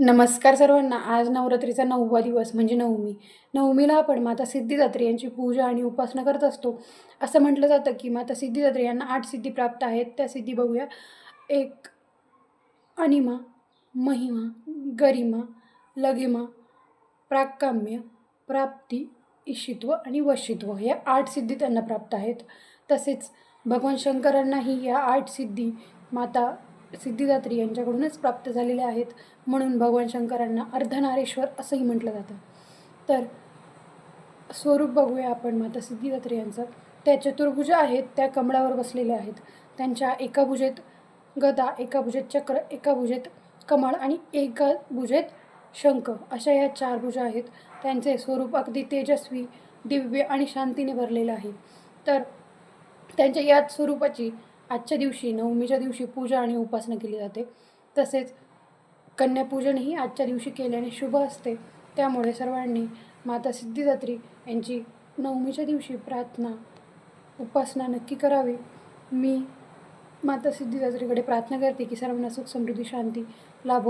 नमस्कार सर्वांना. आज नवरात्रीचा 9वा दिवस म्हणजे नवमी. नवमीला आपण माता सिद्धिदात्री यांची पूजा आणि उपासना करत असतो. असं म्हटलं जातं की माता सिद्धिदात्री यांना 8 सिद्धी प्राप्त आहेत. त्या सिद्धी बघूया. एक अनिमा, महिमा, गरिमा, लघिमा, प्राकाम्य, प्राप्ती, इशित्व आणि वशित्व या 8 सिद्धी त्यांना प्राप्त आहेत. तसेच भगवान शंकरांनाही या 8 सिद्धी माता सिद्धिदात्री यांच्याकडूनच प्राप्त झालेल्या आहेत. म्हणून भगवान शंकरांना अर्धनारेश्वर असंही म्हटलं जातं. तर स्वरूप बघूया आपण माता सिद्धिदात्री यांचं. त्या चतुर्भुजा आहेत, त्या कमळावर बसलेल्या आहेत. त्यांच्या एका भुजेत गदा, एका भुजेत चक्र, एका भुजेत कमळ आणि एका भुजेत शंख अशा या 4 भुजा आहेत. त्यांचे स्वरूप अगदी तेजस्वी, दिव्य आणि शांतीने भरलेलं आहे. तर त्यांच्या याच स्वरूपाची आजच्या दिवशी नवमीच्या दिवशी पूजा आणि उपासना केली जाते. तसेच कन्यापूजनही आजच्या दिवशी केल्याने शुभ असते. त्यामुळे सर्वांनी माता सिद्धिदात्री यांची नवमीच्या दिवशी प्रार्थना, उपासना नक्की करावी. मी माता सिद्धिदात्रीकडे प्रार्थना करते की सर्वांना सुख, समृद्धी, शांती लाभो.